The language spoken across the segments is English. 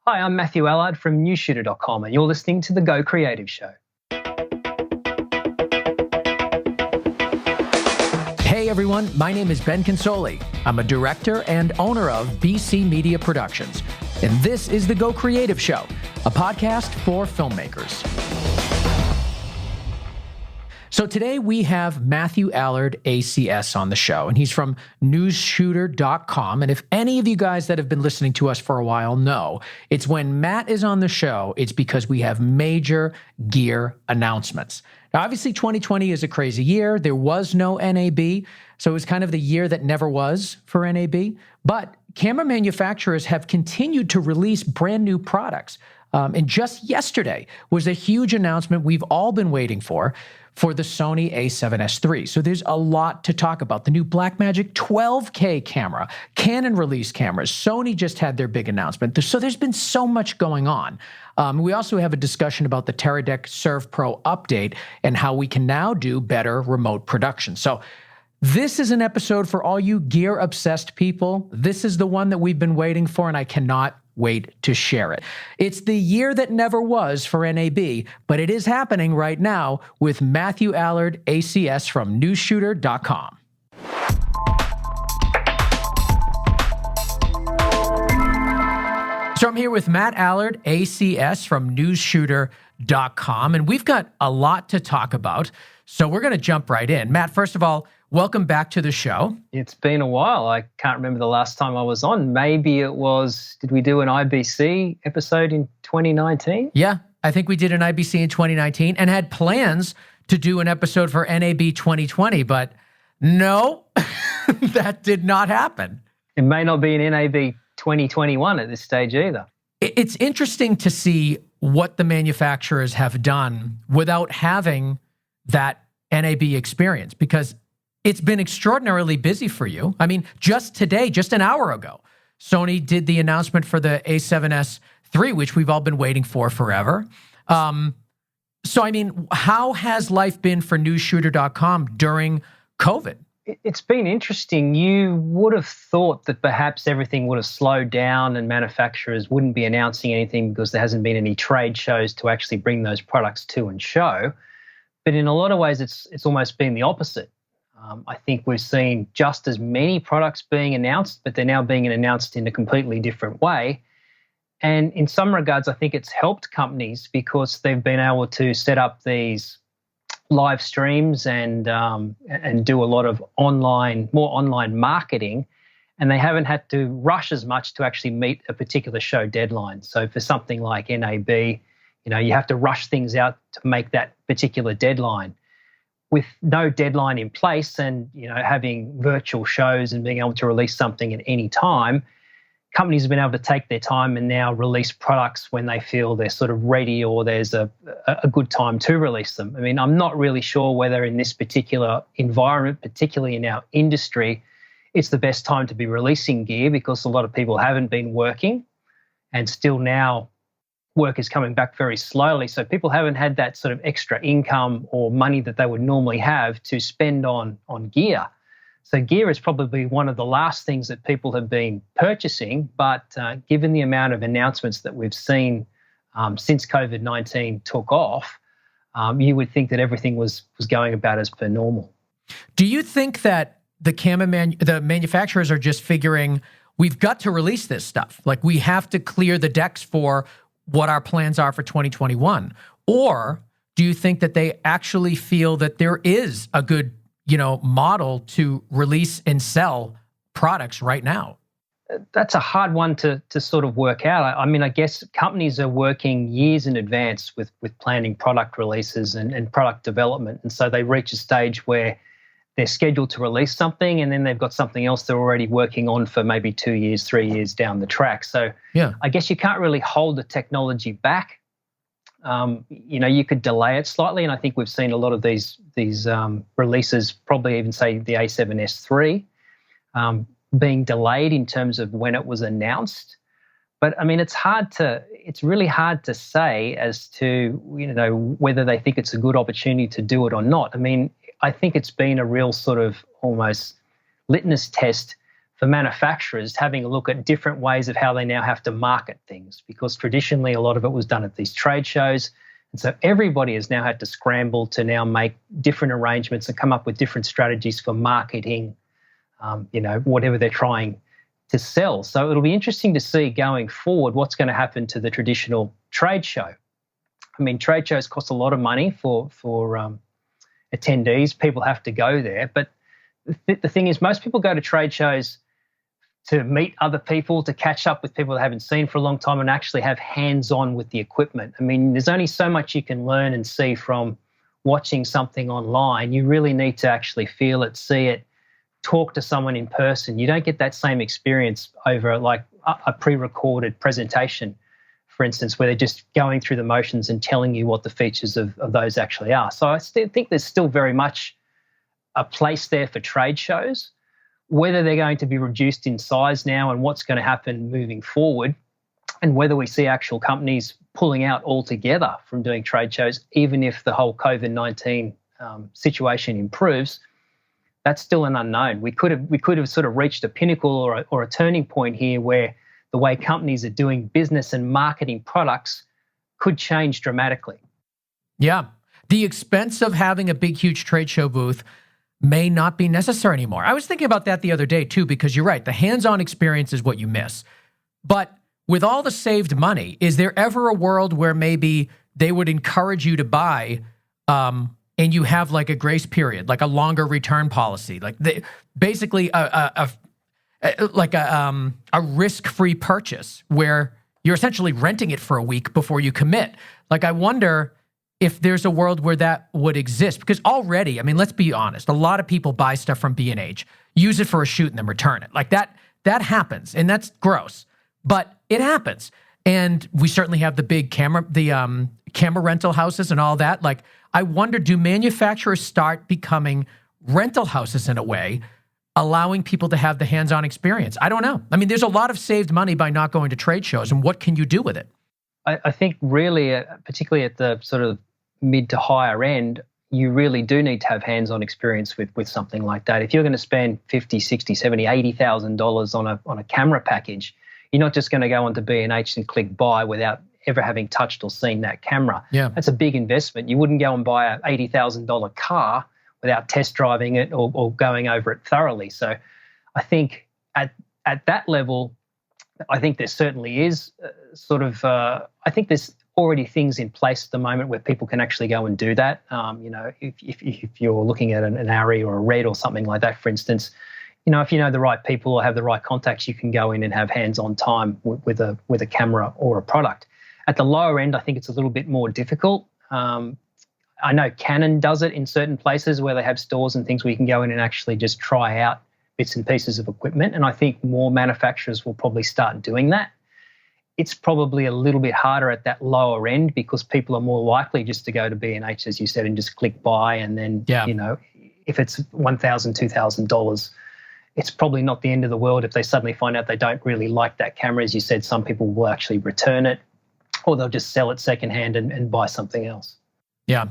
Hi, I'm Matthew Allard from Newsshooter.com, and you're listening to The Go Creative Show. Hey everyone, my name is Ben Consoli. I'm a director and owner of BC Media Productions, and this is The Go Creative Show, a podcast for filmmakers. So today we have Matthew Allard ACS on the show, and he's from Newsshooter.com. And if any of you guys that have been listening to us for a while know, it's when Matt is on the show, it's because we have major gear announcements. Now, obviously, 2020 is a crazy year. There was no NAB, so it was kind of the year that never was for NAB. But camera manufacturers have continued to release brand new products. And just yesterday was a huge announcement we've all been waiting for the Sony A7S III. So there's a lot to talk about. The new Blackmagic 12K camera, Canon release cameras, Sony just had their big announcement. So there's been so much going on. We also have a discussion about the Teradek Serv Pro update and how we can now do better remote production. So this is an episode for all you gear-obsessed people. This is the one that we've been waiting for, and I cannot wait to share it. It's the year that never was for NAB, but it is happening right now with Matthew Allard ACS from Newsshooter.com. So I'm here with Matt Allard ACS from Newsshooter.com, and we've got a lot to talk about, so we're going to jump right in. Matt, first of all, welcome back to the show. It's been a while. I can't remember the last time I was on. Maybe it was, did we do an IBC episode in 2019? Yeah, I think we did an IBC in 2019 and had plans to do an episode for NAB 2020, but no, that did not happen. It may not be an NAB 2021 at this stage either. It's interesting to see what the manufacturers have done without having that NAB experience, because it's been extraordinarily busy for you. I mean, just today, just an hour ago, Sony did the announcement for the A7S III, which we've all been waiting for forever. So, I mean, how has life been for Newsshooter.com during COVID? It's been interesting. You would have thought that perhaps everything would have slowed down and manufacturers wouldn't be announcing anything because there hasn't been any trade shows to actually bring those products to and show. But in a lot of ways, it's almost been the opposite. I think we've seen just as many products being announced, but they're now being announced in a completely different way. And in some regards, I think it's helped companies because they've been able to set up these live streams and do a lot of more online marketing, and they haven't had to rush as much to actually meet a particular show deadline. So for something like NAB, you have to rush things out to make that particular deadline. With no deadline in place and, having virtual shows and being able to release something at any time, companies have been able to take their time and now release products when they feel they're sort of ready or there's a good time to release them. I mean, I'm not really sure whether in this particular environment, particularly in our industry, it's the best time to be releasing gear because a lot of people haven't been working and still now work is coming back very slowly. So people haven't had that sort of extra income or money that they would normally have to spend on gear. So gear is probably one of the last things that people have been purchasing. But given the amount of announcements that we've seen since COVID-19 took off, you would think that everything was going about as per normal. Do you think that the manufacturers are just figuring, we've got to release this stuff, like we have to clear the decks for what our plans are for 2021? Or do you think that they actually feel that there is a good, model to release and sell products right now? That's a hard one to sort of work out. I mean, I guess companies are working years in advance with planning product releases and product development. And so they reach a stage where they're scheduled to release something and then they've got something else they're already working on for maybe 2 years, 3 years down the track. So yeah, I guess you can't really hold the technology back. You could delay it slightly, and I think we've seen a lot of these releases, probably even say the A7S III, being delayed in terms of when it was announced. But I mean, it's really hard to say as to, whether they think it's a good opportunity to do it or not. I mean, I think it's been a real sort of almost litmus test for manufacturers having a look at different ways of how they now have to market things, because traditionally a lot of it was done at these trade shows. And so everybody has now had to scramble to now make different arrangements and come up with different strategies for marketing, whatever they're trying to sell. So it'll be interesting to see going forward what's going to happen to the traditional trade show. I mean, trade shows cost a lot of money for attendees. People have to go there. But the thing is, most people go to trade shows to meet other people, to catch up with people they haven't seen for a long time and actually have hands-on with the equipment. I mean, there's only so much you can learn and see from watching something online. You really need to actually feel it, see it, talk to someone in person. You don't get that same experience over like a pre-recorded presentation, for instance, where they're just going through the motions and telling you what the features of those actually are. So I think there's still very much a place there for trade shows. Whether they're going to be reduced in size now and what's going to happen moving forward, and whether we see actual companies pulling out altogether from doing trade shows, even if the whole COVID-19 situation improves, that's still an unknown. We could have sort of reached a pinnacle or a turning point here where the way companies are doing business and marketing products could change dramatically. Yeah. The expense of having a big, huge trade show booth may not be necessary anymore. I was thinking about that the other day too, because you're right. The hands-on experience is what you miss. But with all the saved money, is there ever a world where maybe they would encourage you to buy and you have like a grace period, like a longer return policy, like basically a risk-free purchase where you're essentially renting it for a week before you commit? Like, I wonder if there's a world where that would exist, because already, I mean, let's be honest, a lot of people buy stuff from B&H, use it for a shoot and then return it. Like that happens, and that's gross, but it happens. And we certainly have the big camera rental houses and all that. Like, I wonder, do manufacturers start becoming rental houses in a way, allowing people to have the hands-on experience? I don't know. I mean, there's a lot of saved money by not going to trade shows, and what can you do with it? I think really, particularly at the sort of mid to higher end, you really do need to have hands-on experience with something like that. If you're going to spend $50,000, $60,000, $70,000, $80,000 on a camera package, you're not just going to go onto B&H and click buy without ever having touched or seen that camera. Yeah. That's a big investment. You wouldn't go and buy a $80,000 car without test driving it or going over it thoroughly. So I think at that level, I think there certainly is I think there's already things in place at the moment where people can actually go and do that. If you're looking at an ARRI or a RED or something like that, for instance, if you know the right people or have the right contacts, you can go in and have hands-on time with a camera or a product. At the lower end, I think it's a little bit more difficult. I know Canon does it in certain places where they have stores and things where you can go in and actually just try out bits and pieces of equipment, and I think more manufacturers will probably start doing that. It's probably a little bit harder at that lower end because people are more likely just to go to B&H, as you said, and just click buy, and then, if it's $1,000, $2,000, it's probably not the end of the world if they suddenly find out they don't really like that camera. As you said, some people will actually return it, or they'll just sell it secondhand and buy something else. Yeah.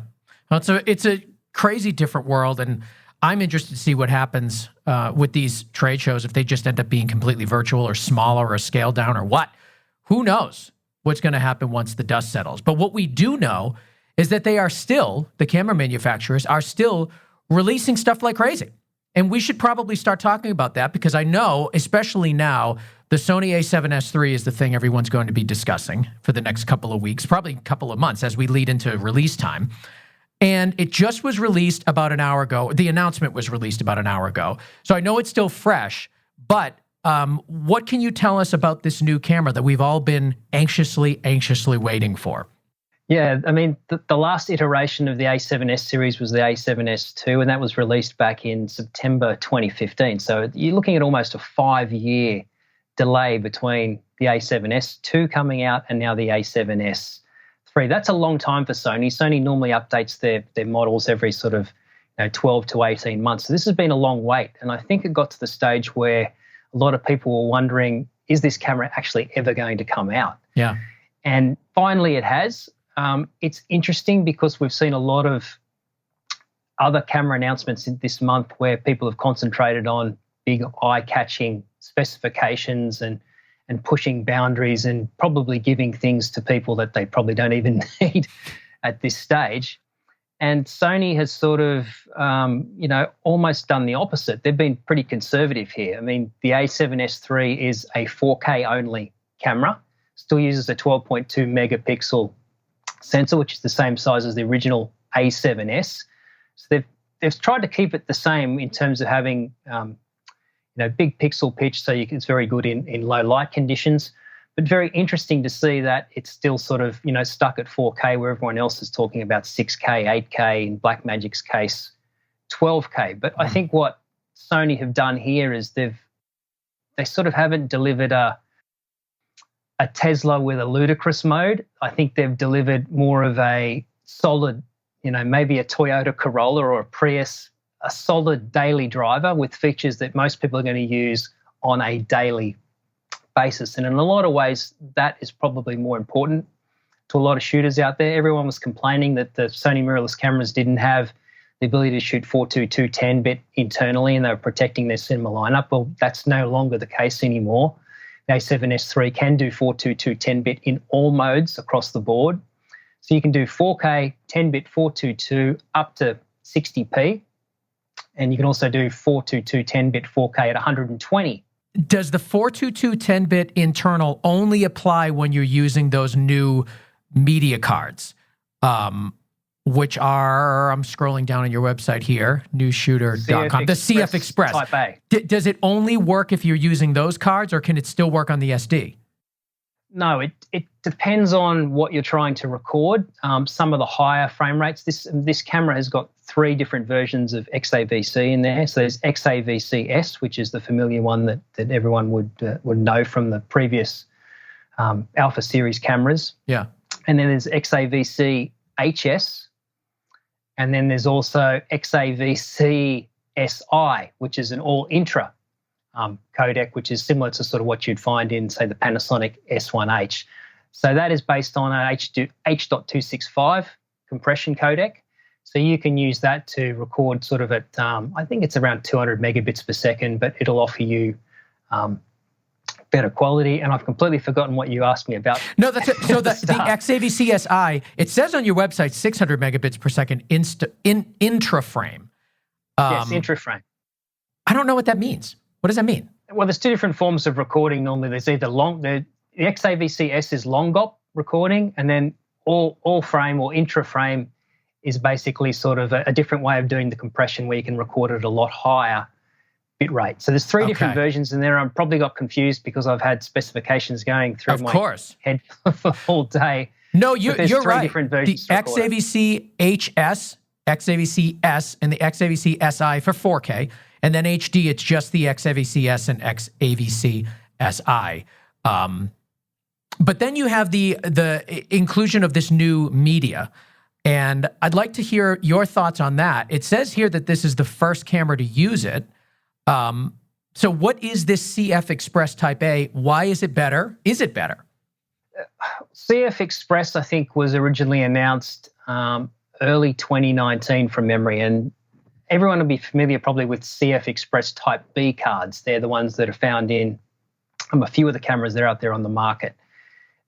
Well, it's a crazy different world, and I'm interested to see what happens with these trade shows, if they just end up being completely virtual or smaller or scaled down or what. Who knows what's going to happen once the dust settles. But what we do know is that the camera manufacturers are still releasing stuff like crazy. And we should probably start talking about that, because I know, especially now, the Sony A7S III is the thing everyone's going to be discussing for the next couple of weeks, probably a couple of months as we lead into release time. And it just was released about an hour ago. The announcement was released about an hour ago. So I know it's still fresh, but what can you tell us about this new camera that we've all been anxiously waiting for? Yeah, I mean, the last iteration of the A7S series was the A7S II, and that was released back in September 2015. So you're looking at almost a 5-year delay between the A7S II coming out and now the A7S III. That's a long time for Sony. Sony normally updates their models every sort of 12 to 18 months. So this has been a long wait, and I think it got to the stage where a lot of people were wondering, is this camera actually ever going to come out? Yeah. And finally it has. It's interesting because we've seen a lot of other camera announcements this month where people have concentrated on big eye-catching specifications and pushing boundaries and probably giving things to people that they probably don't even need at this stage. And Sony has sort of, almost done the opposite. They've been pretty conservative here. I mean, the A7S III is a 4K only camera, still uses a 12.2 megapixel sensor, which is the same size as the original A7S. So they've tried to keep it the same in terms of having, big pixel pitch, so it's very good in low light conditions. But very interesting to see that it's still sort of, stuck at 4K where everyone else is talking about 6K, 8K, in Blackmagic's case, 12K. But I think what Sony have done here is they sort of haven't delivered a Tesla with a ludicrous mode. I think they've delivered more of a solid, maybe a Toyota Corolla or a Prius, a solid daily driver with features that most people are going to use on a daily basis. And in a lot of ways, that is probably more important to a lot of shooters out there. Everyone was complaining that the Sony mirrorless cameras didn't have the ability to shoot 422 10-bit internally and they were protecting their cinema lineup. Well, that's no longer the case anymore. The A7S III can do 422 10-bit in all modes across the board. So you can do 4K, 10-bit 422 up to 60p. And you can also do 422 10-bit 4K at 120. Does the 422 10-bit internal only apply when you're using those new media cards, which are, I'm scrolling down on your website here, newsshooter.com, the CF Express. Type A. Does it only work if you're using those cards, or can it still work on the SD? No, it depends on what you're trying to record. Some of the higher frame rates, this camera has got 3 different versions of XAVC in there. So there's XAVC-S, which is the familiar one that everyone would know from the previous Alpha series cameras. Yeah. And then there's XAVC-HS, and then there's also XAVC-SI, which is an all-intra codec, which is similar to sort of what you'd find in, say, the Panasonic S1H. So that is based on an H.265 compression codec. So you can use that to record sort of at, I think it's around 200 megabits per second, but it'll offer you better quality. And I've completely forgotten what you asked me about. No, that's it. So the XAVC-SI, it says on your website 600 megabits per second intra-frame. Yes, intra-frame. I don't know what that means. What does that mean? Well, there's 2 different forms of recording. Normally, there's either the XAVC-S is long GOP recording, and then all frame or intra-frame is basically sort of a different way of doing the compression where you can record at a lot higher bit rate. So there's 3 different versions in there. I probably got confused because I've had specifications going through my head for all day. No, you're right. Different versions the XAVC-HS, XAVC-S, and the XAVC-SI for 4K. And then HD, it's just the XAVC-S and XAVC-SI. But then you have the inclusion of this new media. And I'd like to hear your thoughts on that. It says here that this is the first camera to use it. So what is this CF Express Type A? Why is it better? Is it better? CF Express, I think, was originally announced early 2019 from memory. And everyone will be familiar probably with CF Express Type B cards. They're the ones that are found in a few of the cameras that are out there on the market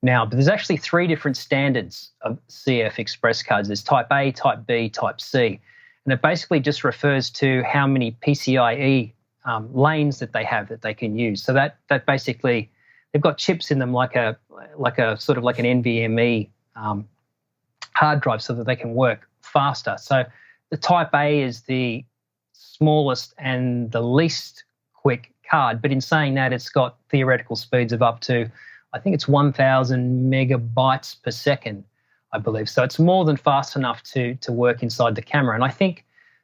now. But there's actually 3 different standards of CF Express cards. There's Type A, Type B, Type C. And it basically just refers to how many PCIe lanes that they have that they can use. So that basically, they've got chips in them like a sort of like an NVMe hard drive so that they can work faster. So the Type A is the smallest and the least quick card, but in saying that, it's got theoretical speeds of up to, I think it's 1,000 megabytes per second, I believe. So it's more than fast enough to work inside the camera. And I think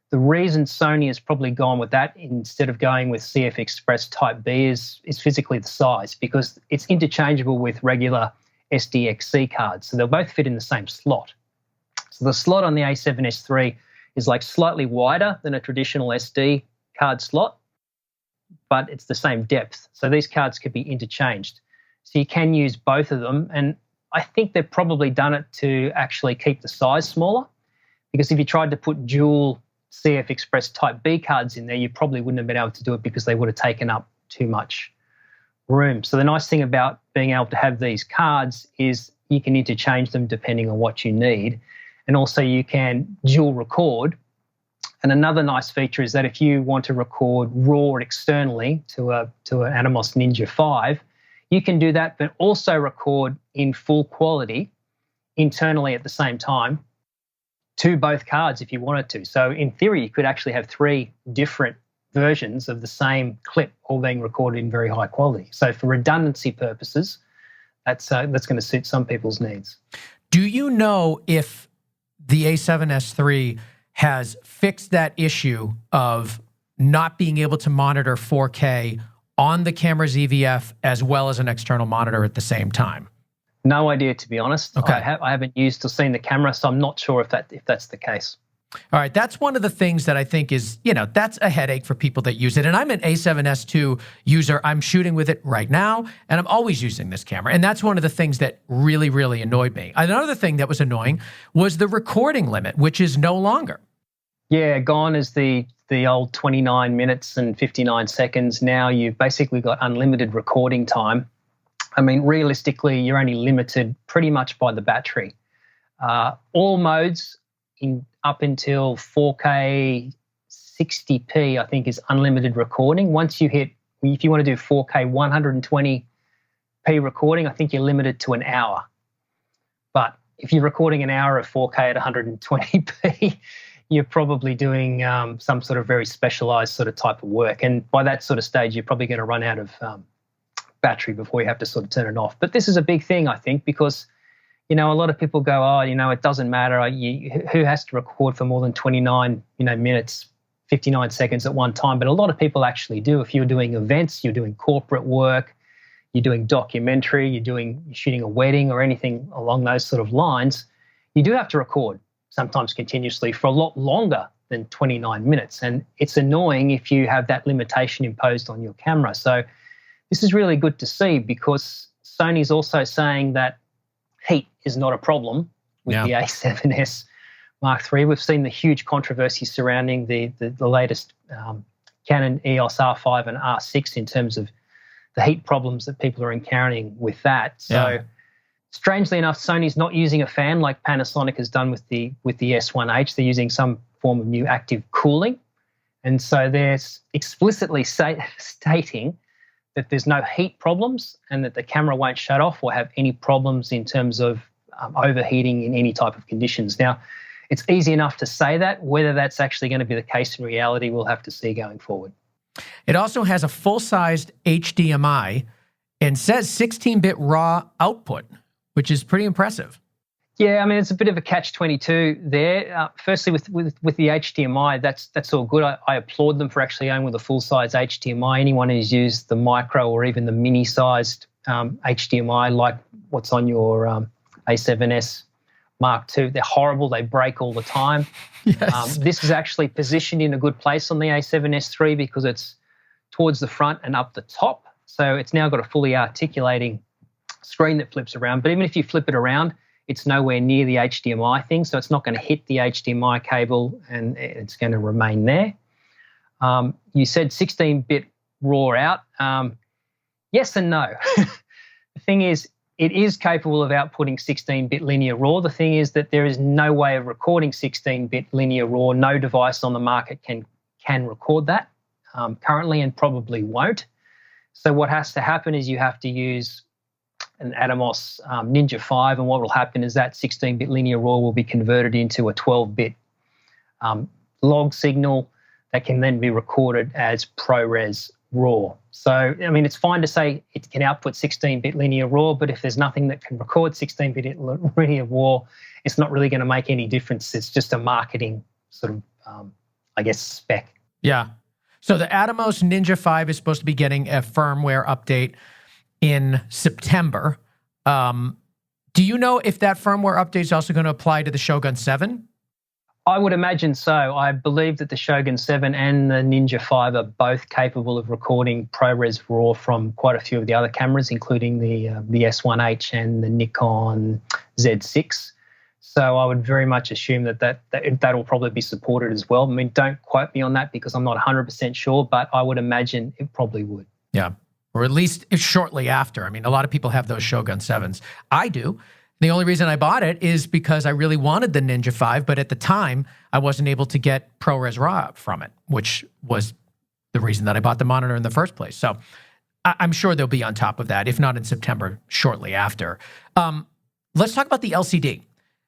the reason Sony has probably gone with that instead of going with CF Express Type B is physically the size, because it's interchangeable with regular SDXC cards. So they'll both fit in the same slot. So the slot on the A7S III is like slightly wider than a traditional SD card slot, but it's the same depth. So these cards could be interchanged. So you can use both of them. And I think they've probably done it to actually keep the size smaller, because if you tried to put dual CF Express Type B cards in there, you probably wouldn't have been able to do it because they would have taken up too much room. So the nice thing about being able to have these cards is you can interchange them depending on what you need. And also you can dual record. And another nice feature is that if you want to record RAW externally to an Atomos Ninja 5, you can do that, but also record in full quality internally at the same time to both cards if you wanted to. So in theory, you could actually have 3 different versions of the same clip all being recorded in very high quality. So for redundancy purposes, that's going to suit some people's needs. Do you know if the A7S III has fixed that issue of not being able to monitor 4K on the camera's EVF as well as an external monitor at the same time? No idea, to be honest. Okay. I haven't used or seen the camera, so I'm not sure if that's the case. All right, that's one of the things that I think is, that's a headache for people that use it. And I'm an A7S II user. I'm shooting with it right now, and I'm always using this camera. And that's one of the things that really, really annoyed me. Another thing that was annoying was the recording limit, which is no longer. Yeah, gone is the old 29 minutes and 59 seconds. Now you've basically got unlimited recording time. I mean, realistically, you're only limited pretty much by the battery. All modes up until 4K 60p, I think, is unlimited recording. Once you hit, if you want to do 4K 120p recording, I think you're limited to an hour. But if you're recording an hour of 4K at 120p, you're probably doing some sort of very specialized sort of type of work. And by that sort of stage, you're probably going to run out of battery before you have to sort of turn it off. But this is a big thing, I think, because a lot of people go, it doesn't matter. Who has to record for more than 29, minutes, 59 seconds at one time? But a lot of people actually do. If you're doing events, you're doing corporate work, you're doing documentary, you're shooting a wedding or anything along those sort of lines, you do have to record sometimes continuously for a lot longer than 29 minutes. And it's annoying if you have that limitation imposed on your camera. So this is really good to see because Sony's also saying that heat is not a problem with the A7S Mark III. We've seen the huge controversy surrounding the latest Canon EOS R5 and R6 in terms of the heat problems that people are encountering with that. So strangely enough, Sony's not using a fan like Panasonic has done with the S1H. They're using some form of new active cooling. And so they're explicitly stating that there's no heat problems and that the camera won't shut off or have any problems in terms of overheating in any type of conditions. Now, it's easy enough to say that. Whether that's actually going to be the case in reality, we'll have to see going forward. It also has a full-sized HDMI and says 16-bit RAW output, which is pretty impressive. Yeah, I mean, it's a bit of a catch-22 there. Firstly, with the HDMI, that's all good. I applaud them for actually going with a full-size HDMI. Anyone who's used the micro or even the mini-sized HDMI, like what's on your A7S Mark II, they're horrible. They break all the time. Yes. This is actually positioned in a good place on the A7S III because it's towards the front and up the top. So it's now got a fully articulating screen that flips around. But even if you flip it around, it's nowhere near the HDMI thing, so it's not going to hit the HDMI cable and it's going to remain there. You said 16-bit RAW out. Yes and no. The thing is, it is capable of outputting 16-bit linear RAW. The thing is that there is no way of recording 16-bit linear RAW. No device on the market can record that currently and probably won't. So what has to happen is you have to use an Atomos Ninja 5, and what will happen is that 16-bit linear RAW will be converted into a 12-bit log signal that can then be recorded as ProRes RAW. So, I mean, it's fine to say it can output 16-bit linear RAW, but if there's nothing that can record 16-bit linear RAW, it's not really going to make any difference. It's just a marketing sort of, spec. Yeah. So the Atomos Ninja 5 is supposed to be getting a firmware update in September. Do you know if that firmware update is also going to apply to the Shogun 7? I would imagine so. I believe that the Shogun 7 and the Ninja 5 are both capable of recording ProRes RAW from quite a few of the other cameras, including the S1H and the Nikon Z6. So I would very much assume that will probably be supported as well. I mean, don't quote me on that because I'm not 100% sure, but I would imagine it probably would. Yeah, or at least shortly after. I mean, a lot of people have those Shogun 7s. I do. The only reason I bought it is because I really wanted the Ninja 5, but at the time, I wasn't able to get ProRes RAW from it, which was the reason that I bought the monitor in the first place. So I'm sure they'll be on top of that, if not in September, shortly after. Let's talk about the LCD,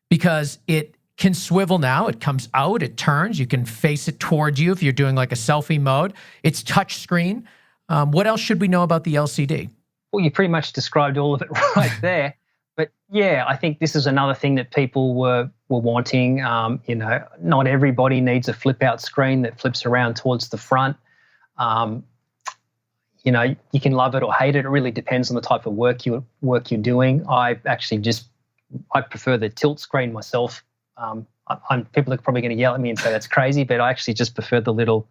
because it can swivel now. It comes out, it turns. You can face it towards you if you're doing like a selfie mode. It's touch screen. What else should we know about the LCD? Well, you pretty much described all of it right there. But yeah, I think this is another thing that people were wanting. You know, not everybody needs a flip out screen that flips around towards the front. You know, you can love it or hate it. It really depends on the type of work you're doing. I prefer the tilt screen myself. People are probably going to yell at me and say that's crazy, but I actually just prefer the little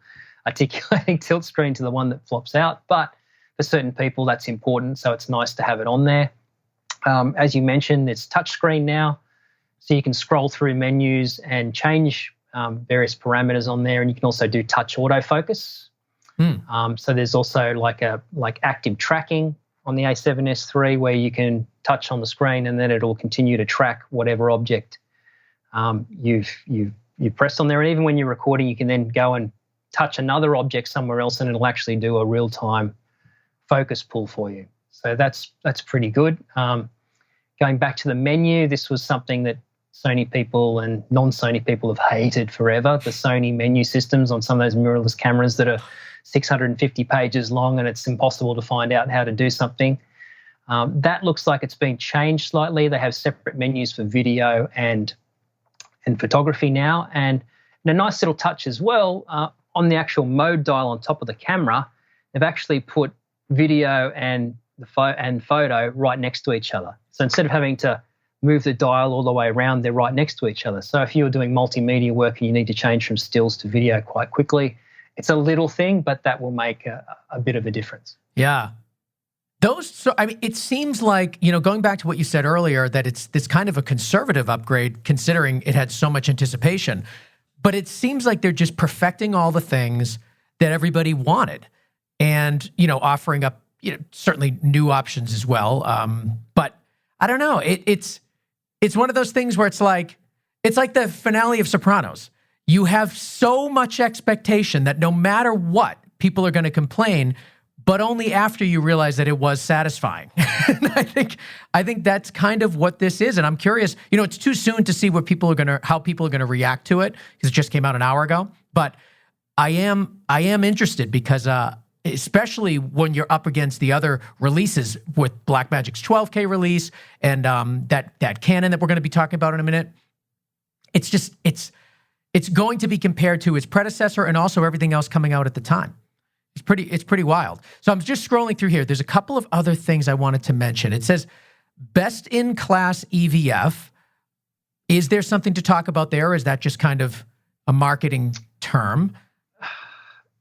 articulating tilt screen to the one that flops out. But for certain people, that's important, so it's nice to have it on there. As you mentioned, it's touchscreen now, so you can scroll through menus and change various parameters on there, and you can also do touch autofocus. So there's also like active tracking on the A7S III, where you can touch on the screen and then it'll continue to track whatever object you've pressed on there. And even when you're recording, you can then go and touch another object somewhere else, and it'll actually do a real-time focus pull for you. So that's pretty good. Going back to the menu, this was something that Sony people and non-Sony people have hated forever, the Sony menu systems on some of those mirrorless cameras that are 650 pages long, and it's impossible to find out how to do something. That looks like it's been changed slightly. They have separate menus for video and photography now. And a nice little touch as well, on the actual mode dial on top of the camera, they've actually put video and photo right next to each other. So instead of having to move the dial all the way around, they're right next to each other. So if you're doing multimedia work and you need to change from stills to video quite quickly, it's a little thing, but that will make a bit of a difference. Yeah. I mean, it seems like, going back to what you said earlier, that it's this kind of a conservative upgrade considering it had so much anticipation. But it seems like they're just perfecting all the things that everybody wanted and, offering up, certainly new options as well. But I don't know. It's one of those things where it's like the finale of Sopranos. You have so much expectation that no matter what, people are going to complain, but only after you realize that it was satisfying. And I think that's kind of what this is. And I'm curious, it's too soon to see how people are going to react to it, because it just came out an hour ago. But I am interested because especially when you're up against the other releases with Blackmagic's 12K release and that Canon that we're going to be talking about in a minute. It's going to be compared to its predecessor and also everything else coming out at the time. It's pretty wild. So I'm just scrolling through here. There's a couple of other things I wanted to mention. It says best in class EVF. Is there something to talk about there, or is that just kind of a marketing term?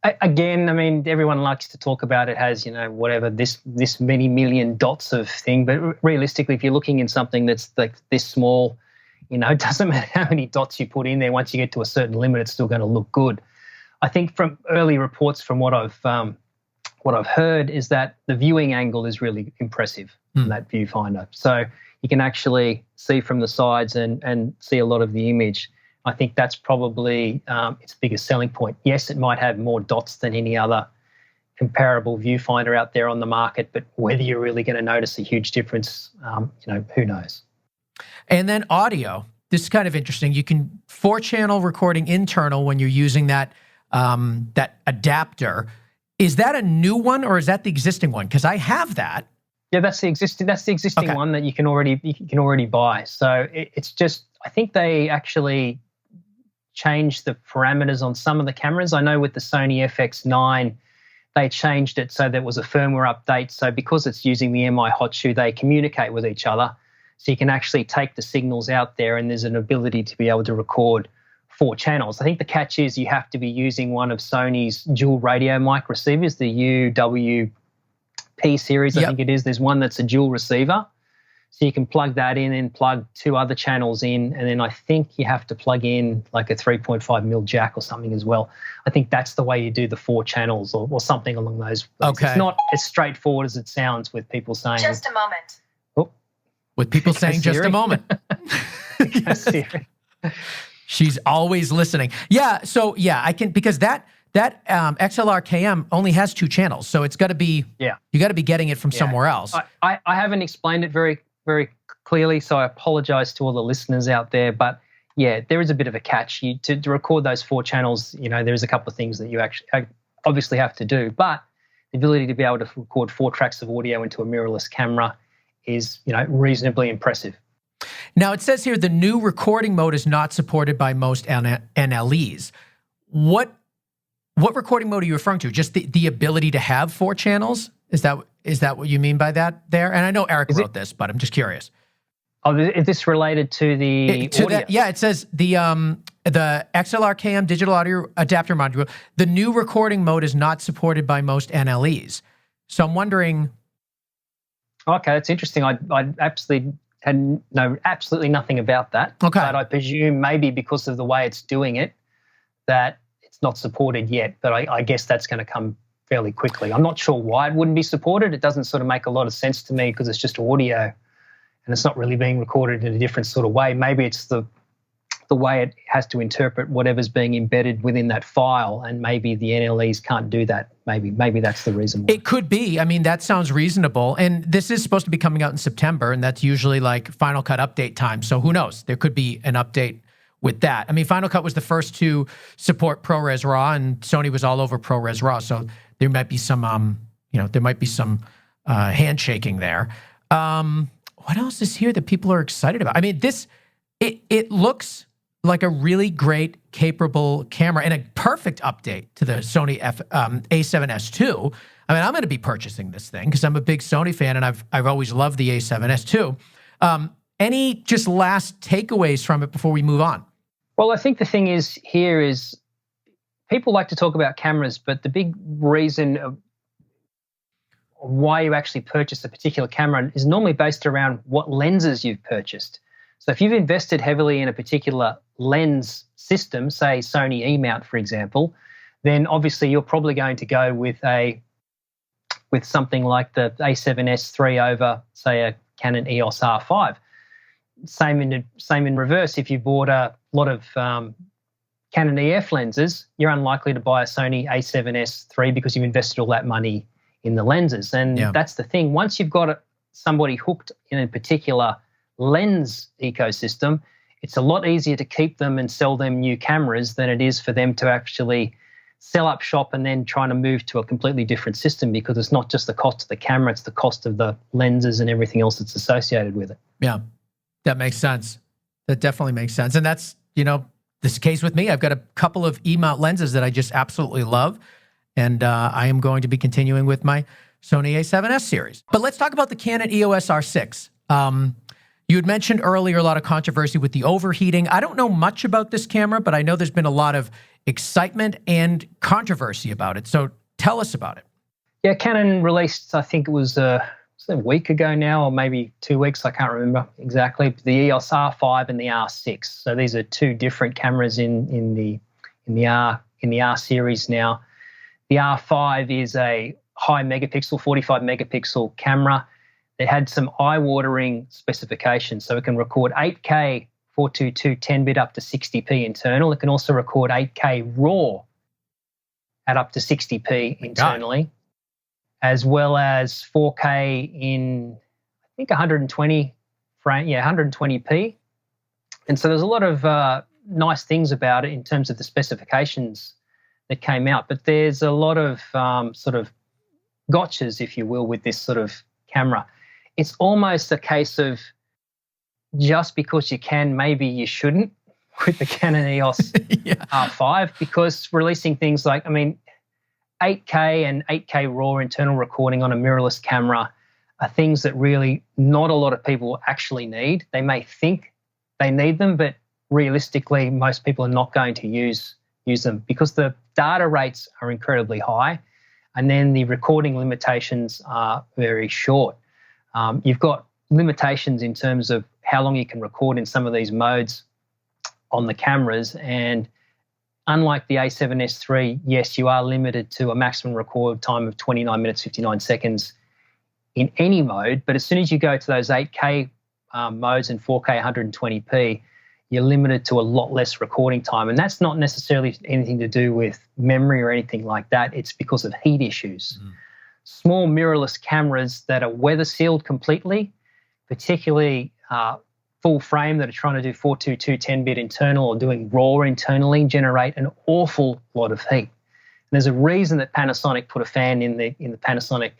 Again, I mean, everyone likes to talk about it has, whatever, this many million dots of thing. But realistically, if you're looking in something that's like this small, it doesn't matter how many dots you put in there. Once you get to a certain limit, it's still going to look good. I think from early reports, from what I've heard, is that the viewing angle is really impressive in that viewfinder. So you can actually see from the sides and see a lot of the image. I think that's probably its biggest selling point. Yes, it might have more dots than any other comparable viewfinder out there on the market, but whether you're really going to notice a huge difference, who knows? And then audio. This is kind of interesting. You can 4-channel recording internal when you're using that adapter. Is that a new one or is that the existing one? Because I have that. Yeah, that's the existing okay. one that you can already buy. So it's just, I think they actually changed the parameters on some of the cameras. I know with the Sony FX9, they changed it so there was a firmware update. So because it's using the MI hot shoe, they communicate with each other. So you can actually take the signals out there, and there's an ability to be able to record 4 channels. I think the catch is you have to be using one of Sony's dual radio mic receivers, the UWP series, I think it is. There's one that's a dual receiver. So you can plug that in and plug 2 other channels in, and then I think you have to plug in like a 3.5mm jack or something as well. I think that's the way you do the 4 channels or something along those lines. Okay. It's not as straightforward as it sounds with people saying. Just a moment. Oh. With people saying just a moment. She's always listening. Yeah, so yeah, I can, because that XLR KM only has 2 channels, so it's got to be, you got to be getting it from somewhere else. I haven't explained it very clearly, so I apologize to all the listeners out there, but yeah, there is a bit of a catch. To record those 4 channels, there's a couple of things that you actually obviously have to do, but the ability to be able to record 4 tracks of audio into a mirrorless camera is, reasonably impressive. Now, it says here the new recording mode is not supported by most NLEs. What recording mode are you referring to? Just the ability to have 4 channels? Is that what you mean by that there? And I know Eric wrote this, but I'm just curious. Oh, is this related to the audio? Yeah, it says the XLR KM digital audio adapter module, the new recording mode is not supported by most NLEs. So I'm wondering. Okay, that's interesting. I absolutely know absolutely nothing about that. Okay. But I presume maybe because of the way it's doing it, that it's not supported yet. But I guess that's going to come fairly quickly. I'm not sure why it wouldn't be supported. It doesn't sort of make a lot of sense to me because it's just audio and it's not really being recorded in a different sort of way. Maybe it's the way it has to interpret whatever's being embedded within that file, and maybe the NLEs can't do that. Maybe that's the reason why. It could be. I mean, that sounds reasonable. And this is supposed to be coming out in September, and that's usually like Final Cut update time. So who knows? There could be an update with that. I mean, Final Cut was the first to support ProRes RAW, and Sony was all over ProRes RAW. So there might be some, handshaking there. What else is here that people are excited about? I mean, it looks like a really great, capable camera and a perfect update to the Sony A7S II. I mean, I'm going to be purchasing this thing because I'm a big Sony fan, and I've always loved the A7S II. Any just last takeaways from it before we move on? Well, I think the thing is people like to talk about cameras, but the big reason of why you actually purchase a particular camera is normally based around what lenses you've purchased. So if you've invested heavily in a particular lens system, say Sony E-mount, for example, then obviously you're probably going to go with something like the A7S III over, say, a Canon EOS R5. Same in reverse. If you bought a lot of Canon EF lenses, you're unlikely to buy a Sony A7S III because you've invested all that money in the lenses. And that's the thing. Once you've got somebody hooked in a particular lens ecosystem, it's a lot easier to keep them and sell them new cameras than it is for them to actually sell up shop and then trying to move to a completely different system, because it's not just the cost of the camera, it's the cost of the lenses and everything else that's associated with it. Yeah, that makes sense. That definitely makes sense. And that's, this case with me. I've got a couple of E-mount lenses that I just absolutely love. And I am going to be continuing with my Sony A7S series. But let's talk about the Canon EOS R6. You had mentioned earlier a lot of controversy with the overheating. I don't know much about this camera, but I know there's been a lot of excitement and controversy about it. So tell us about it. Yeah, Canon released, I think it was a week ago now, or maybe 2 weeks, I can't remember exactly, the EOS R5 and the R6. So these are 2 different cameras in the R series now. The R5 is a high megapixel, 45 megapixel camera. It had some eye-watering specifications. So it can record 8K 422 10-bit up to 60p internal. It can also record 8K RAW at up to 60p internally, as well as 4K in, I think, 120p. And so there's a lot of nice things about it in terms of the specifications that came out. But there's a lot of sort of gotchas, if you will, with this sort of camera. It's almost a case of just because you can, maybe you shouldn't with the Canon EOS R5, because releasing things like, 8K and 8K RAW internal recording on a mirrorless camera are things that really not a lot of people actually need. They may think they need them, but realistically, most people are not going to use them because the data rates are incredibly high, and then the recording limitations are very short. You've got limitations in terms of how long you can record in some of these modes on the cameras. And unlike the A7S III, yes, you are limited to a maximum record time of 29 minutes, 59 seconds in any mode. But as soon as you go to those 8K modes and 4K 120p, you're limited to a lot less recording time. And that's not necessarily anything to do with memory or anything like that. It's because of heat issues. Small mirrorless cameras that are weather sealed completely, particularly full frame that are trying to do 422 10-bit internal or doing RAW internally, generate an awful lot of heat. And there's a reason that Panasonic put a fan in the Panasonic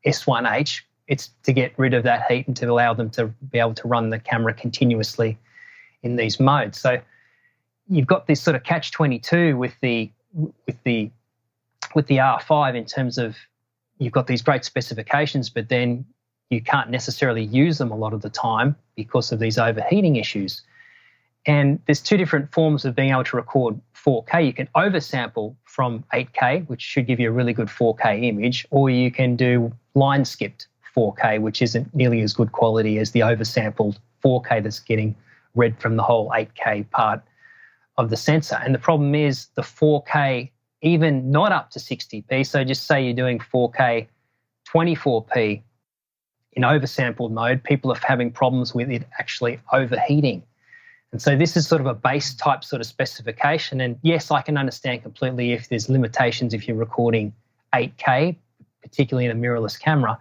S1H. It's to get rid of that heat and to allow them to be able to run the camera continuously in these modes. So you've got this sort of catch-22 with the R5 in terms of you've got these great specifications, but then you can't necessarily use them a lot of the time because of these overheating issues. And there's two different forms of being able to record 4K. You can oversample from 8K, which should give you a really good 4K image, or you can do line skipped 4K, which isn't nearly as good quality as the oversampled 4K that's getting read from the whole 8K part of the sensor. And the problem is the 4K, even not up to 60p, so just say you're doing 4K 24p in oversampled mode, people are having problems with it actually overheating. And so this is sort of a base type sort of specification. And yes, I can understand completely if there's limitations if you're recording 8K, particularly in a mirrorless camera.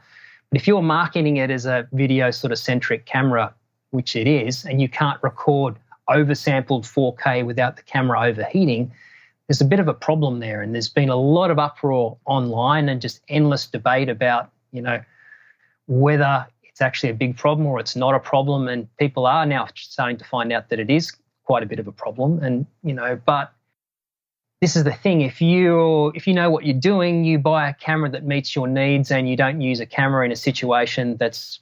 But if you're marketing it as a video sort of centric camera, which it is, and you can't record oversampled 4K without the camera overheating, there's a bit of a problem there. And there's been a lot of uproar online and just endless debate about, whether it's actually a big problem or it's not a problem. And people are now starting to find out that it is quite a bit of a problem. And, but this is the thing. If you know what you're doing, you buy a camera that meets your needs and you don't use a camera in a situation that's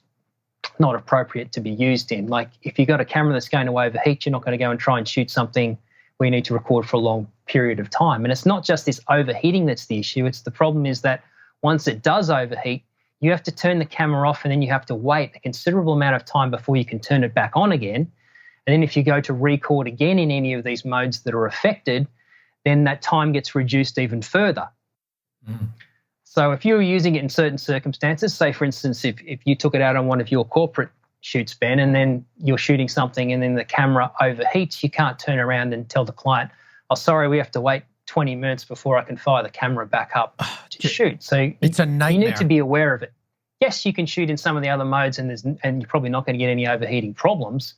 not appropriate to be used in. Like if you've got a camera that's going to overheat, you're not going to go and try and shoot something where you need to record for a long period of time. And it's not just this overheating that's the issue. It's the problem is that once it does overheat, you have to turn the camera off and then you have to wait a considerable amount of time before you can turn it back on again. And then if you go to record again in any of these modes that are affected, then that time gets reduced even further. So if you're using it in certain circumstances, say for instance, if you took it out on one of your corporate shoots, Ben, and then you're shooting something and then the camera overheats, you can't turn around and tell the client, oh, sorry, we have to wait 20 minutes before I can fire the camera back up to shoot. So it's a nightmare. You need to be aware of it. Yes, you can shoot in some of the other modes and you're probably not going to get any overheating problems,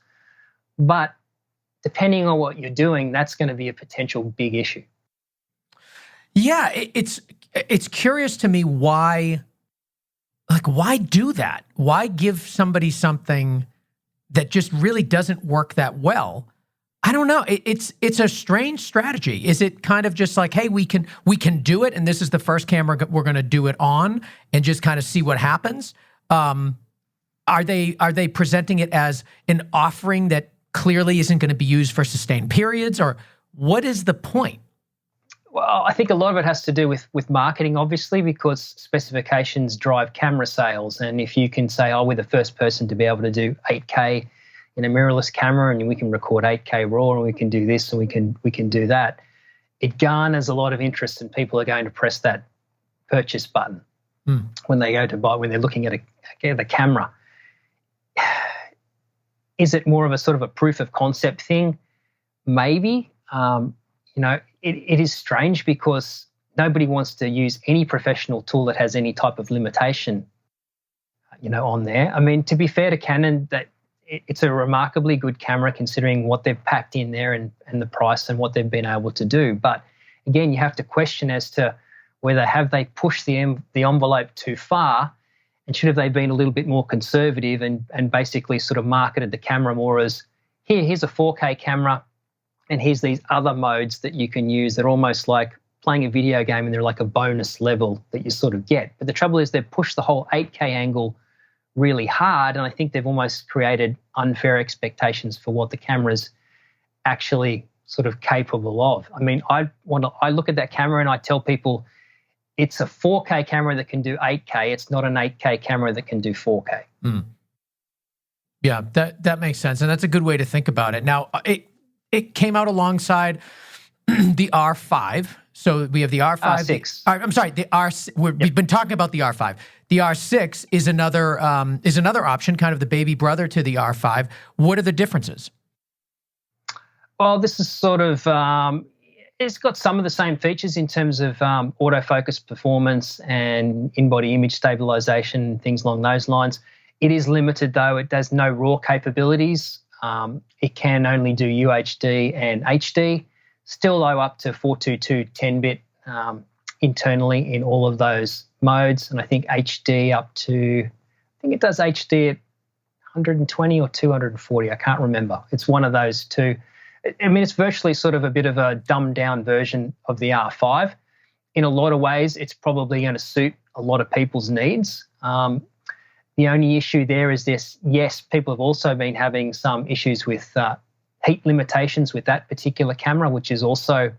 but depending on what you're doing, that's going to be a potential big issue. Yeah, it's curious to me why do that? Why give somebody something that just really doesn't work that well? I don't know. It's a strange strategy. Is it kind of just like, hey, we can do it, and this is the first camera we're going to do it on, and just kind of see what happens? Are they presenting it as an offering that clearly isn't going to be used for sustained periods, or what is the point? Well, I think a lot of it has to do with marketing, obviously, because specifications drive camera sales. And if you can say, oh, we're the first person to be able to do 8K in a mirrorless camera and we can record 8K RAW and we can do this and we can do that, it garners a lot of interest and people are going to press that purchase button when they go to buy, when they're looking at the camera. Is it more of a sort of a proof of concept thing? Maybe. It is strange because nobody wants to use any professional tool that has any type of limitation, on there. I mean, to be fair to Canon, that it's a remarkably good camera considering what they've packed in there and the price and what they've been able to do. But again, you have to question as to whether have they pushed the envelope too far, and should have they been a little bit more conservative and basically sort of marketed the camera more as, here's a 4K camera, and here's these other modes that you can use. They're almost like playing a video game and they're like a bonus level that you sort of get. But the trouble is they've pushed the whole 8K angle really hard, and I think they've almost created unfair expectations for what the camera's actually sort of capable of. I mean, I look at that camera and I tell people it's a 4K camera that can do 8K. It's not an 8K camera that can do 4K. Yeah, that makes sense, and that's a good way to think about it. Now, it came out alongside the R5. So we have the R5. R6. I'm sorry, the R6. We've been talking about the R5. The R6 is another option, kind of the baby brother to the R5. What are the differences? Well, this is sort of, it's got some of the same features in terms of autofocus performance and in-body image stabilization, things along those lines. It is limited, though. It does no RAW capabilities. It can only do UHD and HD. Still low up to 422 10-bit internally in all of those modes. And I think HD up to, I think it does HD at 120 or 240. I can't remember. It's one of those two. I mean, it's virtually sort of a bit of a dumbed-down version of the R5. In a lot of ways, it's probably going to suit a lot of people's needs. The only issue there is this, yes, people have also been having some issues with heat limitations with that particular camera, which is also,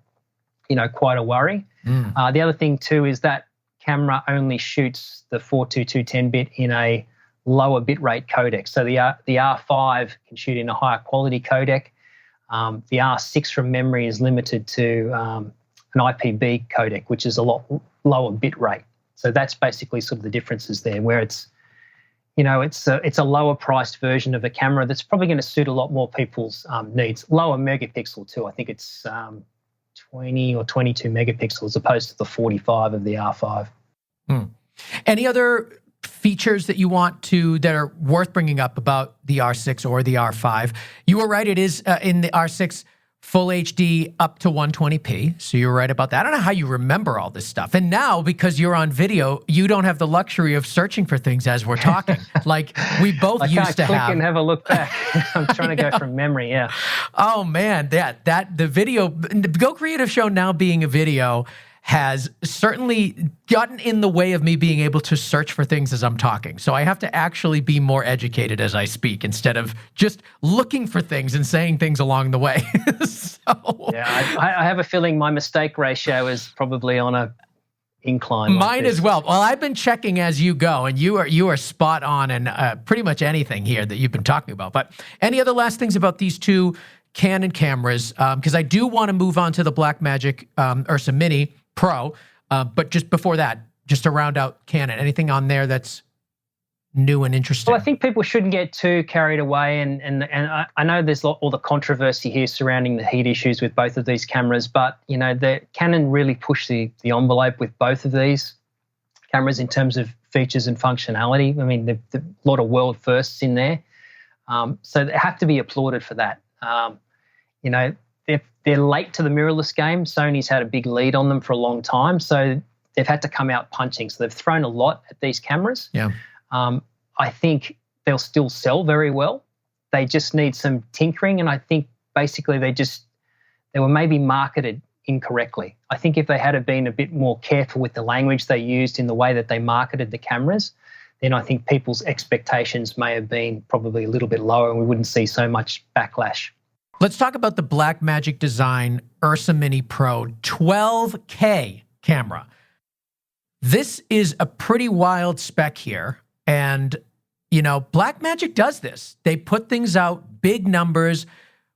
quite a worry. The other thing too is that camera only shoots the 422 10-bit in a lower bitrate codec. So the R5 can shoot in a higher quality codec. The R6 from memory is limited to an IPB codec, which is a lot lower bitrate. So that's basically sort of the differences there, where it's a lower priced version of a camera that's probably going to suit a lot more people's needs. Lower megapixel too. I think it's 20 or 22 megapixels as opposed to the 45 of the R5. Any other features that you want that are worth bringing up about the R6 or the R5? You were right. It is in the R6 full HD up to 120p. So you're right about that. I don't know how you remember all this stuff. And now, because you're on video, you don't have the luxury of searching for things as we're talking. Like we both used to have. I can't click and have a look back. I'm trying to go from memory, yeah. Oh, man. The video, the Go Creative Show now being a video has certainly gotten in the way of me being able to search for things as I'm talking. So I have to actually be more educated as I speak instead of just looking for things and saying things along the way. Yeah, I have a feeling my mistake ratio is probably on a incline. Mine as well. Well, I've been checking as you go, and you are spot on in pretty much anything here that you've been talking about. But any other last things about these two Canon cameras? Because I do want to move on to the Blackmagic Ursa Mini Pro, but just before that, just to round out Canon, anything on there that's new and interesting? Well, I think people shouldn't get too carried away, and I know there's all the controversy here surrounding the heat issues with both of these cameras, but the Canon really pushed the envelope with both of these cameras in terms of features and functionality. I mean, there's a lot of world firsts in there, so they have to be applauded for that. They're late to the mirrorless game. Sony's had a big lead on them for a long time, so they've had to come out punching. So they've thrown a lot at these cameras. Yeah. I think they'll still sell very well. They just need some tinkering, and I think basically they were maybe marketed incorrectly. I think if they had been a bit more careful with the language they used in the way that they marketed the cameras, then I think people's expectations may have been probably a little bit lower, and we wouldn't see so much backlash. Let's talk about the Blackmagic Design Ursa Mini Pro 12K camera. This is a pretty wild spec here. And, Blackmagic does this. They put things out, big numbers,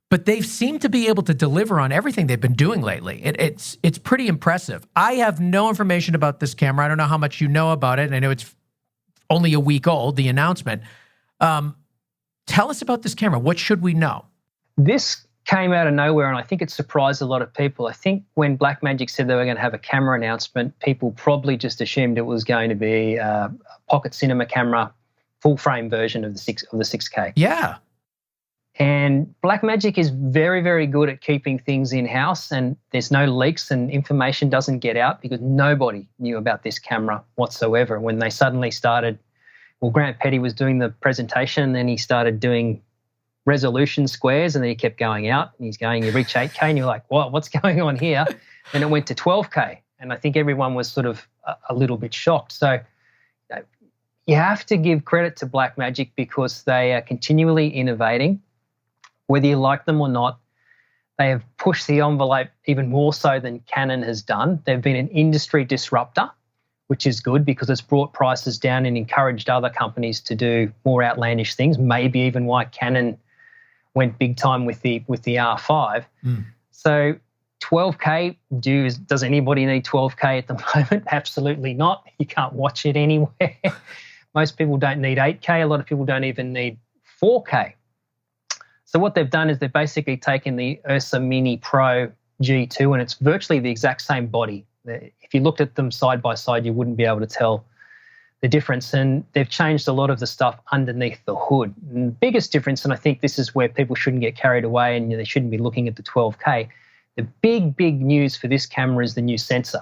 but they seem to be able to deliver on everything they've been doing lately. It's pretty impressive. I have no information about this camera. I don't know how much you know about it. And I know it's only a week old, the announcement. Tell us about this camera. What should we know? This came out of nowhere, and I think it surprised a lot of people. I think when Blackmagic said they were going to have a camera announcement, people probably just assumed it was going to be a pocket cinema camera, full frame version of the 6K. Yeah. And Blackmagic is very, very good at keeping things in-house, and there's no leaks and information doesn't get out because nobody knew about this camera whatsoever. When they suddenly started, Grant Petty was doing the presentation, and then he started doing resolution squares, and then he kept going out, and he's going, you reach 8K, and you're like, what's going on here? And it went to 12K, and I think everyone was sort of a little bit shocked. So you have to give credit to Blackmagic because they are continually innovating, whether you like them or not. They have pushed the envelope even more so than Canon has done. They've been an industry disruptor which is good because it's brought prices down and encouraged other companies to do more outlandish things, maybe even why Canon went big time with the R5. So 12K, does anybody need 12K at the moment? Absolutely not. You can't watch it anywhere. Most people don't need 8K. A lot of people don't even need 4K. So what they've done is they've basically taken the Ursa Mini Pro G2, and it's virtually the exact same body. If you looked at them side by side, you wouldn't be able to tell the difference. And they've changed a lot of the stuff underneath the hood. And the biggest difference, and I think this is where people shouldn't get carried away and they shouldn't be looking at the 12K, the big news for this camera is the new sensor.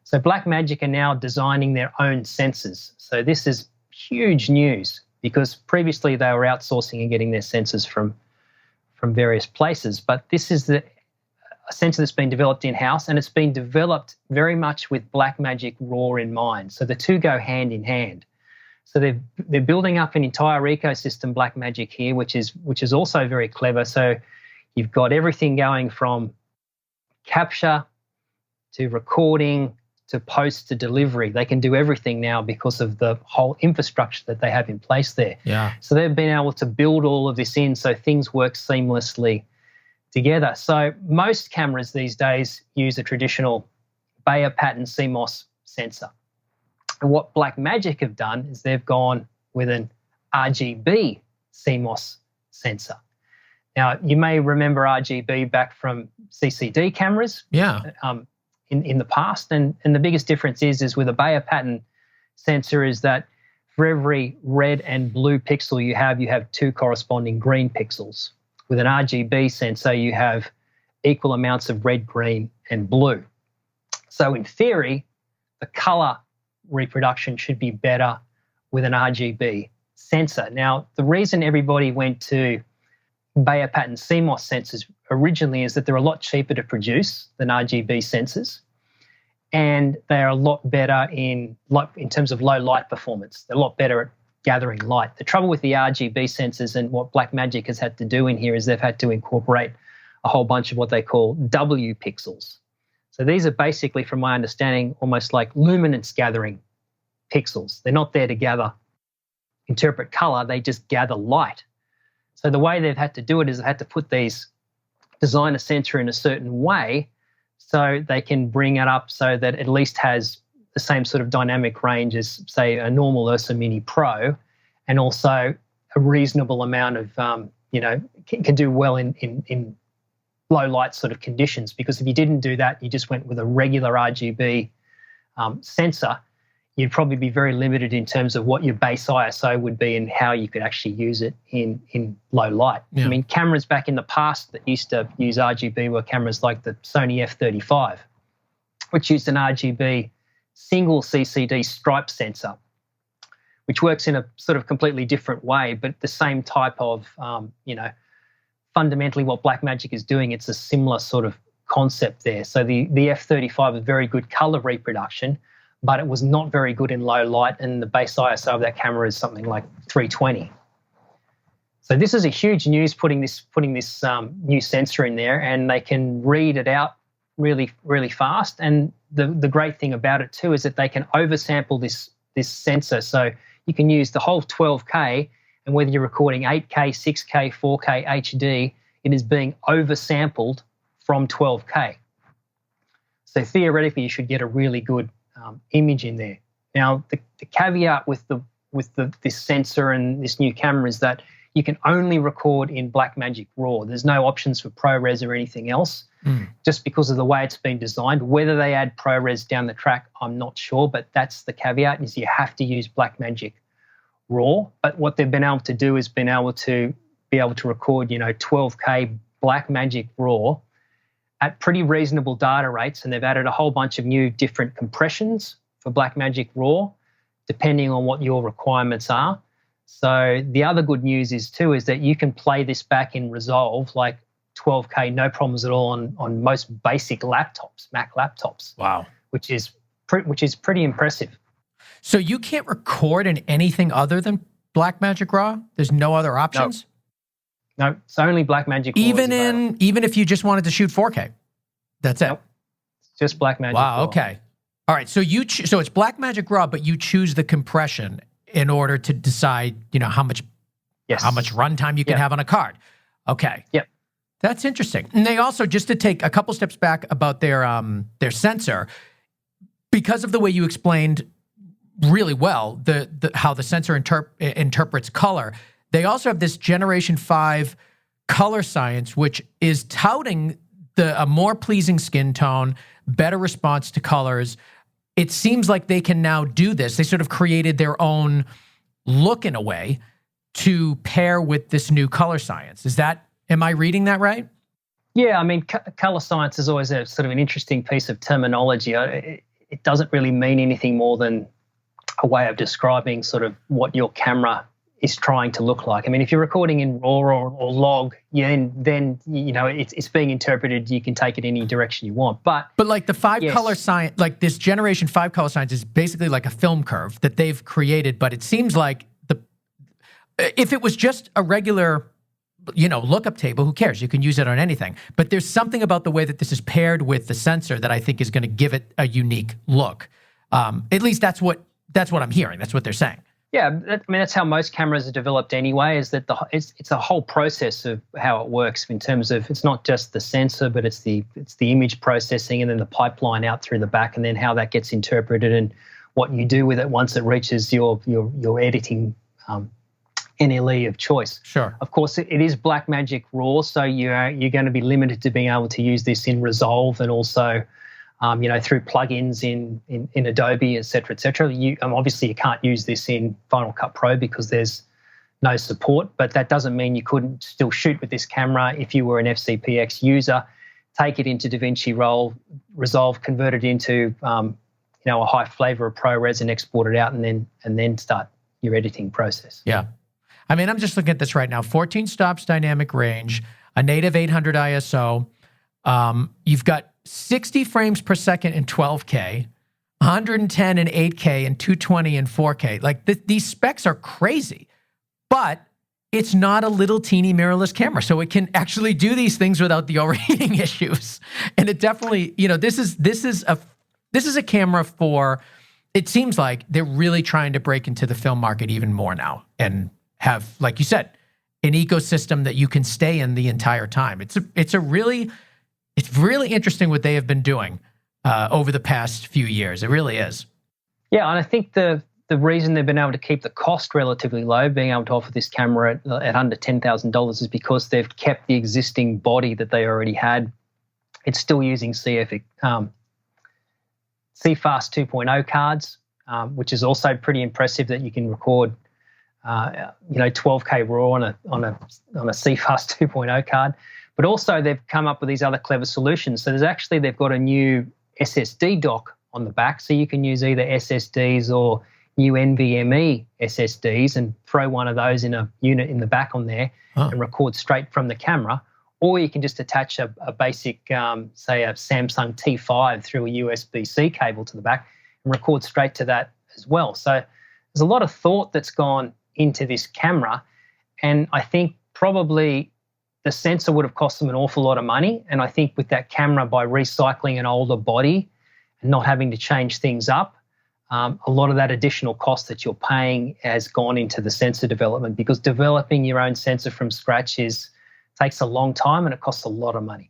So Blackmagic are now designing their own sensors. So this is huge news because previously they were outsourcing and getting their sensors from various places. But this is a sensor that's been developed in-house, and it's been developed very much with Blackmagic RAW in mind. So the two go hand in hand. So they're building up an entire ecosystem, Blackmagic here, which is also very clever. So you've got everything going from capture to recording to post to delivery. They can do everything now because of the whole infrastructure that they have in place there. Yeah. So they've been able to build all of this in so things work seamlessly together. So most cameras these days use a traditional Bayer pattern CMOS sensor. And what Blackmagic have done is they've gone with an RGB CMOS sensor. Now, you may remember RGB back from CCD cameras in the past. And the biggest difference is with a Bayer pattern sensor is that for every red and blue pixel you have two corresponding green pixels. With an RGB sensor, you have equal amounts of red, green, and blue. So in theory, the color reproduction should be better with an RGB sensor. Now, the reason everybody went to Bayer pattern CMOS sensors originally is that they're a lot cheaper to produce than RGB sensors, and they're a lot better in terms of low light performance. They're a lot better at gathering light. The trouble with the RGB sensors and what Blackmagic has had to do in here is they've had to incorporate a whole bunch of what they call W pixels. So these are basically, from my understanding, almost like luminance gathering pixels. They're not there to interpret color, they just gather light. So the way they've had to do it is they've had to design a sensor in a certain way so they can bring it up so that it at least has the same sort of dynamic range as, say, a normal Ursa Mini Pro, and also a reasonable amount of, can do well in low light sort of conditions. Because if you didn't do that, you just went with a regular RGB sensor, you'd probably be very limited in terms of what your base ISO would be and how you could actually use it in low light. Yeah. I mean, cameras back in the past that used to use RGB were cameras like the Sony F35, which used an RGB single CCD stripe sensor, which works in a sort of completely different way, but the same type of, fundamentally what Blackmagic is doing, it's a similar sort of concept there. So the F35 is very good color reproduction, but it was not very good in low light, and the base ISO of that camera is something like 320. So this is a huge news, putting this new sensor in there, and they can read it out really, really fast. And the great thing about it too is that they can oversample this sensor. So you can use the whole 12K, and whether you're recording 8K, 6K, 4K, HD, it is being oversampled from 12K. So theoretically, you should get a really good image in there. Now, the caveat with this sensor and this new camera is that you can only record in Blackmagic RAW. There's no options for ProRes or anything else, just because of the way it's been designed. Whether they add ProRes down the track, I'm not sure, but that's the caveat, is you have to use Blackmagic RAW. But what they've been able to do is been able to record, 12K Blackmagic RAW at pretty reasonable data rates, and they've added a whole bunch of new different compressions for Blackmagic RAW, depending on what your requirements are. So the other good news is that you can play this back in Resolve like 12K, no problems at all on most basic laptops, Mac laptops. Wow, which is pretty impressive. So you can't record in anything other than Blackmagic RAW? There's no other options? No, it's only Blackmagic RAW. Even if you just wanted to shoot 4K, that's it. Nope. It's just Blackmagic RAW. RAW. Okay. All right, so so it's Blackmagic Raw, but you choose the compression in order to decide, how much runtime you can have on a card. Okay. Yep. That's interesting. And they also, just to take a couple steps back about their sensor, because of the way you explained really well how the sensor interprets color, they also have this Generation 5 color science, which is touting a more pleasing skin tone, better response to colors. It seems like they can now do this. They sort of created their own look in a way to pair with this new color science. Am I reading that right? Yeah, I mean, color science is always a sort of an interesting piece of terminology. It doesn't really mean anything more than a way of describing sort of what your camera is trying to look like. I mean, if you're recording in RAW or log, then it's being interpreted. You can take it any direction you want. But like the color science, like this Generation 5 color science is basically like a film curve that they've created. But it seems like if it was just a regular, lookup table, who cares? You can use it on anything. But there's something about the way that this is paired with the sensor that I think is going to give it a unique look. At least that's what I'm hearing. That's what they're saying. Yeah, that's how most cameras are developed anyway, is that it's a whole process of how it works in terms of, it's not just the sensor, but it's the image processing and then the pipeline out through the back, and then how that gets interpreted and what you do with it once it reaches your editing NLE of choice. Sure. Of course, it is Blackmagic Raw, so you're going to be limited to being able to use this in Resolve and also through plugins in Adobe, et cetera, et cetera. Obviously, you can't use this in Final Cut Pro because there's no support, but that doesn't mean you couldn't still shoot with this camera if you were an FCPX user, take it into DaVinci Resolve, convert it into a high flavor of ProRes and export it out, and then start your editing process. Yeah. I mean, I'm just looking at this right now. 14 stops dynamic range, a native 800 ISO. You've got 60 frames per second in 12K, 110 in 8K, and 220 in 4K. Like these specs are crazy, but it's not a little teeny mirrorless camera, so it can actually do these things without the overheating issues. And it definitely, this is a camera for. It seems like they're really trying to break into the film market even more now and have, like you said, an ecosystem that you can stay in the entire time. It's really interesting what they have been doing over the past few years. It really is. Yeah, and I think the reason they've been able to keep the cost relatively low, being able to offer this camera at under $10,000, is because they've kept the existing body that they already had. It's still using CFast 2.0 cards, which is also pretty impressive that you can record 12K RAW on a CFast 2.0 card. But also they've come up with these other clever solutions. So they've got a new SSD dock on the back, so you can use either SSDs or new NVMe SSDs and throw one of those in a unit in the back on there and record straight from the camera. Or you can just attach a basic, say a Samsung T5 through a USB-C cable to the back and record straight to that as well. So there's a lot of thought that's gone into this camera, and I think probably the sensor would have cost them an awful lot of money. And I think with that camera, by recycling an older body and not having to change things up, a lot of that additional cost that you're paying has gone into the sensor development, because developing your own sensor from scratch takes a long time and it costs a lot of money.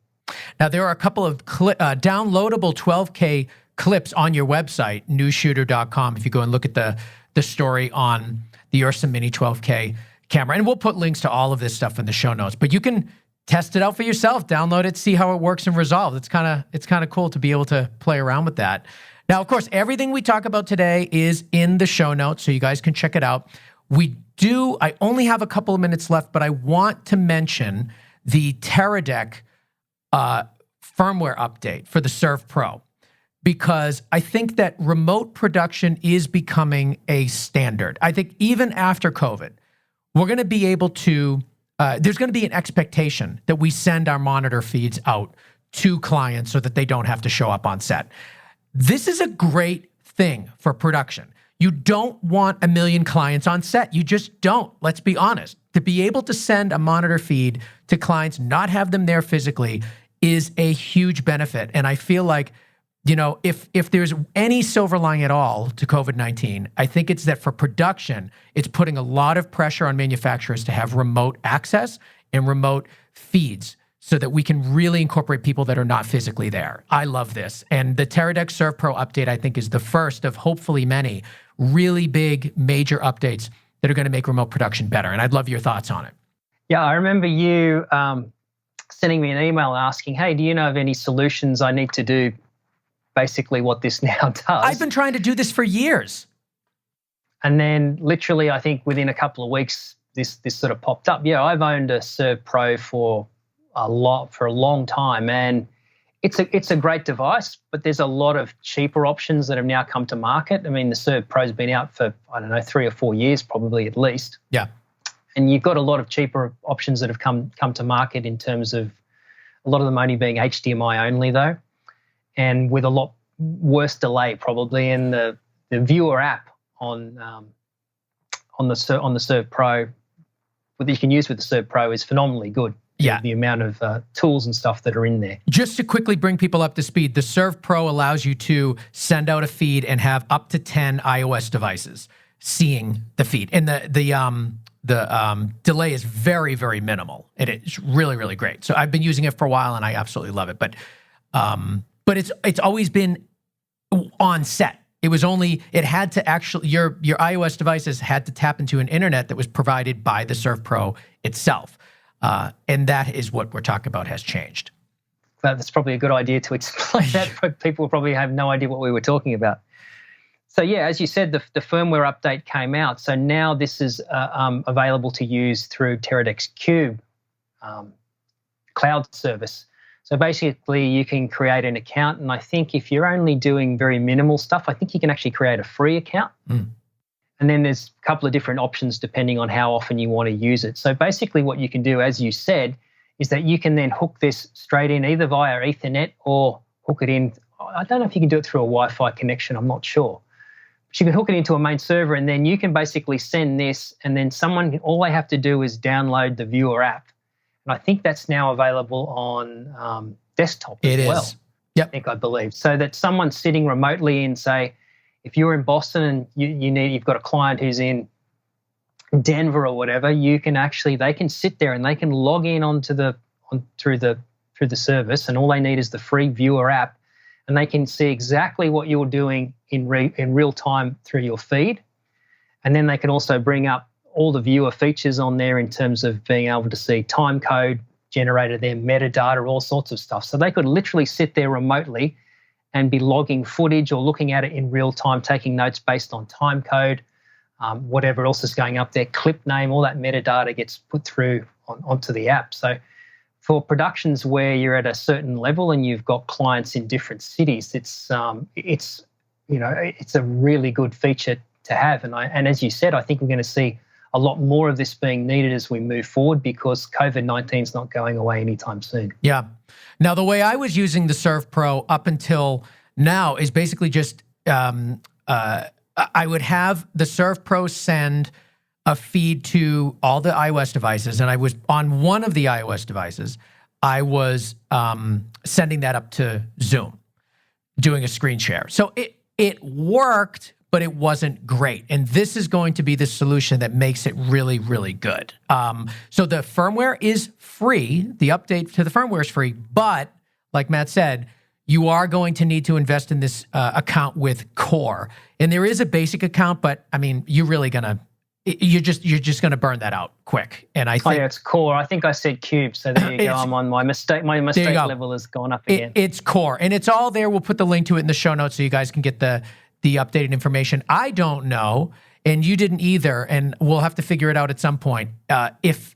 Now, there are a couple of downloadable 12K clips on your website, newsshooter.com, if you go and look at the story on the Ursa Mini 12K camera. And we'll put links to all of this stuff in the show notes. But you can test it out for yourself, download it, see how it works in Resolve. It's kind of cool to be able to play around with that. Now, of course, everything we talk about today is in the show notes, so you guys can check it out. I only have a couple of minutes left, but I want to mention the Teradek firmware update for the Serv Pro, because I think that remote production is becoming a standard. I think even after COVID, we're going to be able to, there's going to be an expectation that we send our monitor feeds out to clients so that they don't have to show up on set. This is a great thing for production. You don't want a million clients on set. You just don't. Let's be honest. To be able to send a monitor feed to clients, not have them there physically, is a huge benefit. And I feel like if there's any silver lining at all to COVID-19, I think it's that for production, it's putting a lot of pressure on manufacturers to have remote access and remote feeds so that we can really incorporate people that are not physically there. I love this. And the Teradek Serv Pro update, I think, is the first of hopefully many really big, major updates that are going to make remote production better. And I'd love your thoughts on it. Yeah, I remember you sending me an email asking, hey, do you know of any solutions I need to do basically what this now does? I've been trying to do this for years. And then literally, I think within a couple of weeks, this sort of popped up. Yeah, I've owned a Serv Pro for a long time, and it's a great device, but there's a lot of cheaper options that have now come to market. I mean, the Serv Pro's been out for, 3 or 4 years, probably at least. Yeah. And you've got a lot of cheaper options that have come to market in terms of a lot of them only being HDMI only, though, and with a lot worse delay probably. And the viewer app on the Serv Pro, what you can use with the Serv Pro, is phenomenally good. Yeah, the amount of tools and stuff that are in there. Just to quickly bring people up to speed, the Serv Pro allows you to send out a feed and have up to 10 iOS devices seeing the feed, and the delay is very, very minimal. It's really, really great. So I've been using it for a while, and I absolutely love it. But it's always been on set. It had to actually, your iOS devices had to tap into an internet that was provided by the Serv Pro itself. And that is what we're talking about has changed. That's probably a good idea to explain that. People probably have no idea what we were talking about. So yeah, as you said, the firmware update came out. So now this is available to use through Teradek's Cube cloud service. So basically you can create an account, and I think if you're only doing very minimal stuff, I think you can actually create a free account. And then there's a couple of different options depending on how often you want to use it. So basically what you can do, as you said, is that you can then hook this straight in either via Ethernet or hook it in. I don't know if you can do it through a Wi-Fi connection. I'm not sure. But you can hook it into a main server, and then you can basically send this, and then all they have to do is download the viewer app. And I think that's now available on desktop as well. It is. Yep. I believe. So that someone sitting remotely in, say, if you're in Boston and you've got a client who's in Denver or whatever, they can sit there and they can log in through the service, and all they need is the free viewer app, and they can see exactly what you're doing in real time through your feed. And then they can also bring up all the viewer features on there in terms of being able to see time code generated there, metadata, all sorts of stuff. So they could literally sit there remotely and be logging footage or looking at it in real time, taking notes based on time code, whatever else is going up there, clip name, all that metadata gets put through onto the app. So for productions where you're at a certain level and you've got clients in different cities, it's a really good feature to have. And as you said, I think we're going to see a lot more of this being needed as we move forward, because COVID-19 is not going away anytime soon. Yeah. Now, the way I was using the Serv Pro up until now is basically just I would have the Serv Pro send a feed to all the iOS devices, and I was on one of the iOS devices, I was sending that up to Zoom, doing a screen share. So it worked, but it wasn't great. And this is going to be the solution that makes it really, really good. So the firmware is free. The update to the firmware is free. But like Matt said, you are going to need to invest in this account with Core. And there is a basic account, but I mean, you're just gonna burn that out quick. And I think it's Core. I think I said Cube. So there you go. I'm on my mistake. My mistake level has gone up again. It's Core, and it's all there. We'll put the link to it in the show notes so you guys can get the updated information. I don't know, and you didn't either, and we'll have to figure it out at some point, if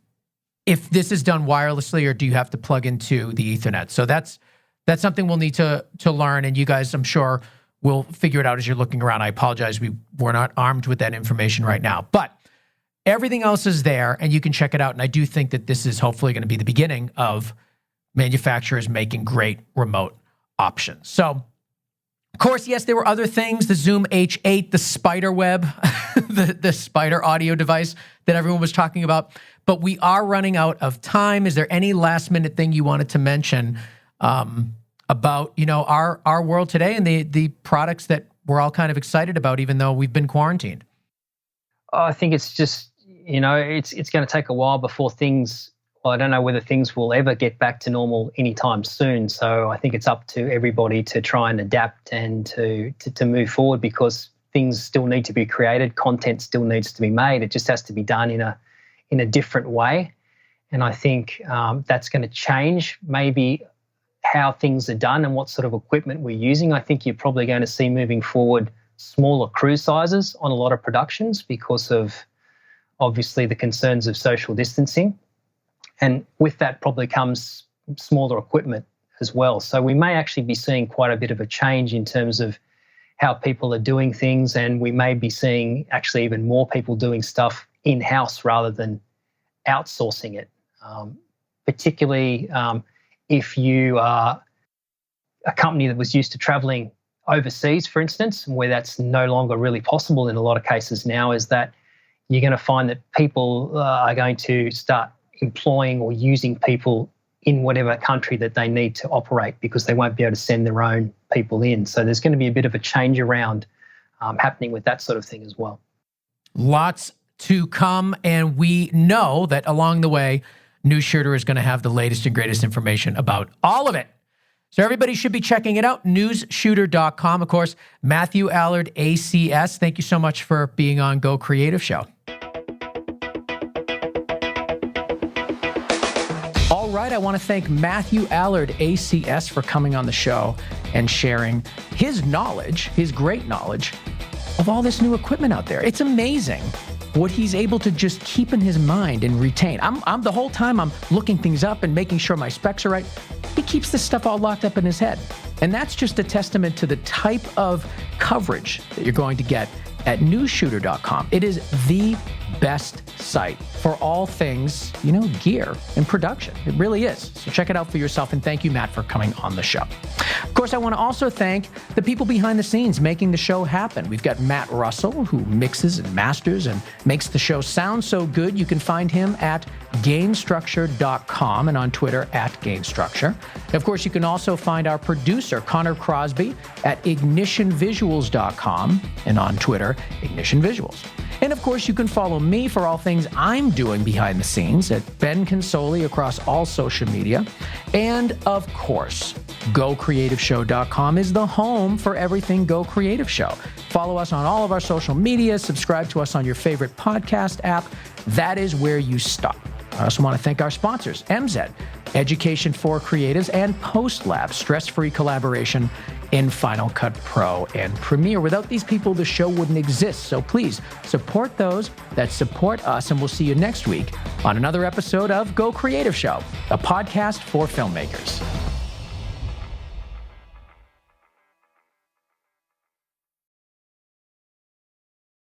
this is done wirelessly or do you have to plug into the Ethernet. So that's something we'll need to learn, and you guys, I'm sure, will figure it out as you're looking around. I apologize, we're not armed with that information right now. But everything else is there, and you can check it out, and I do think that this is hopefully going to be the beginning of manufacturers making great remote options. So, of course, yes, there were other things, the Zoom H8, the spider web, the spider audio device that everyone was talking about, but we are running out of time. Is there any last minute thing you wanted to mention about, our world today and the products that we're all kind of excited about, even though we've been quarantined? I think it's just, it's going to take a while before I don't know whether things will ever get back to normal anytime soon. So I think it's up to everybody to try and adapt and to move forward, because things still need to be created, content still needs to be made. It just has to be done in a different way. And I think that's going to change maybe how things are done and what sort of equipment we're using. I think you're probably going to see moving forward smaller crew sizes on a lot of productions because of obviously the concerns of social distancing. And with that probably comes smaller equipment as well. So we may actually be seeing quite a bit of a change in terms of how people are doing things, and we may be seeing actually even more people doing stuff in-house rather than outsourcing it, particularly if you are a company that was used to traveling overseas, for instance, where that's no longer really possible in a lot of cases now, is that you're going to find that people are going to start employing or using people in whatever country that they need to operate, because they won't be able to send their own people in. So there's going to be a bit of a change around happening with that sort of thing as well. Lots to come, and we know that along the way, Newsshooter is going to have the latest and greatest information about all of it. So everybody should be checking it out, newsshooter.com. Of course, Matthew Allard ACS, thank you so much for being on Go Creative Show. All right, I want to thank Matthew Allard ACS for coming on the show and sharing his knowledge, his great knowledge of all this new equipment out there. It's amazing what he's able to just keep in his mind and retain. I'm the whole time I'm looking things up and making sure my specs are right. He keeps this stuff all locked up in his head. And that's just a testament to the type of coverage that you're going to get at newsshooter.com. It is the best site for all things, gear and production. It really is. So check it out for yourself. And thank you, Matt, for coming on the show. Of course, I want to also thank the people behind the scenes making the show happen. We've got Matt Russell, who mixes and masters and makes the show sound so good. You can find him at gainstructure.com and on Twitter at gainstructure. Of course, you can also find our producer, Connor Crosby, at ignitionvisuals.com and on Twitter, ignitionvisuals. And of course, you can follow me for all things I'm doing behind the scenes at Ben Consoli across all social media. And of course, GoCreativeShow.com is the home for everything Go Creative Show. Follow us on all of our social media, subscribe to us on your favorite podcast app. That is where you stop. I also want to thank our sponsors, MZ, Education for Creatives, and PostLab, stress-free collaboration in Final Cut Pro and Premiere. Without these people, the show wouldn't exist. So please support those that support us, and we'll see you next week on another episode of Go Creative Show, a podcast for filmmakers.